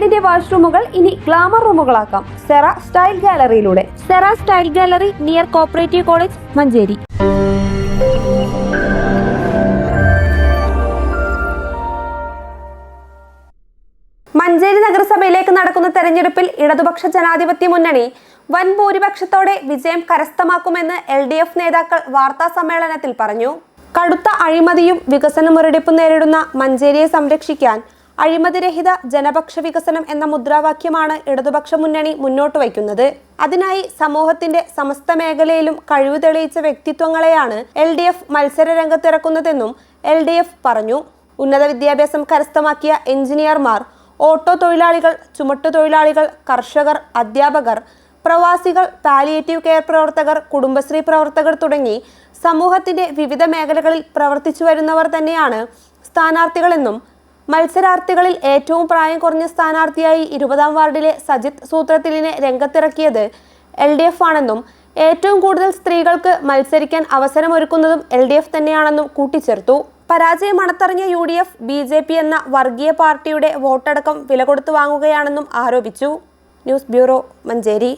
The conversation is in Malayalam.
വീടിന്റെ വാഷ്റൂമുകൾ ഇനി ഗ്ലാമർ റൂമുകളാക്കാം സെറ സ്റ്റൈൽ ഗാലറിയിലൂടെ. Cera style gallery near cooperative college, Manjeri. Manjeri നഗരസഭയിലേക്ക് നടക്കുന്ന തെരഞ്ഞെടുപ്പിൽ ഇടതുപക്ഷ ജനാധിപത്യ മുന്നണി വൻ ഭൂരിപക്ഷത്തോടെ വിജയം കരസ്ഥമാക്കുമെന്ന് LDF നേതാക്കൾ വാർത്താ സമ്മേളനത്തിൽ പറഞ്ഞു. കടുത്ത അഴിമതിയും വികസന മുരടിപ്പും നേരിടുന്ന മഞ്ചേരിയെ സംരക്ഷിക്കാൻ അഴിമതിരഹിത ജനപക്ഷ വികസനം എന്ന മുദ്രാവാക്യമാണ് ഇടതുപക്ഷ മുന്നണി മുന്നോട്ട് വയ്ക്കുന്നത്. അതിനായി സമൂഹത്തിന്റെ സമസ്ത മേഖലയിലും കഴിവ് തെളിയിച്ച വ്യക്തിത്വങ്ങളെയാണ് LDF മത്സര രംഗത്തിറക്കുന്നതെന്നും LDF പറഞ്ഞു. ഉന്നത വിദ്യാഭ്യാസം കരസ്ഥമാക്കിയ എഞ്ചിനീയർമാർ, ഓട്ടോ തൊഴിലാളികൾ, ചുമട്ടുതൊഴിലാളികൾ, കർഷകർ, അധ്യാപകർ, പ്രവാസികൾ, പാലിയേറ്റീവ് കെയർ പ്രവർത്തകർ, കുടുംബശ്രീ പ്രവർത്തകർ തുടങ്ങി സമൂഹത്തിന്റെ വിവിധ മേഖലകളിൽ പ്രവർത്തിച്ചു വരുന്നവർ തന്നെയാണ് സ്ഥാനാർത്ഥികളെന്നും മത്സരാർത്ഥികളിൽ ഏറ്റവും പ്രായം കുറഞ്ഞ സ്ഥാനാർത്ഥിയായി 20-ാം വാർഡിലെ സജിത് സൂത്രത്തിലിനെ രംഗത്തിറക്കിയത് LDF ആണെന്നും ഏറ്റവും കൂടുതൽ സ്ത്രീകൾക്ക് മത്സരിക്കാൻ അവസരമൊരുക്കുന്നതും LDF തന്നെയാണെന്നും കൂട്ടിച്ചേർത്തു. പരാജയം മണത്തറിഞ്ഞ UDF BJP എന്ന വർഗീയ പാർട്ടിയുടെ വോട്ടടക്കം വില കൊടുത്തു വാങ്ങുകയാണെന്നും ആരോപിച്ചു. News bureau, Manjeri.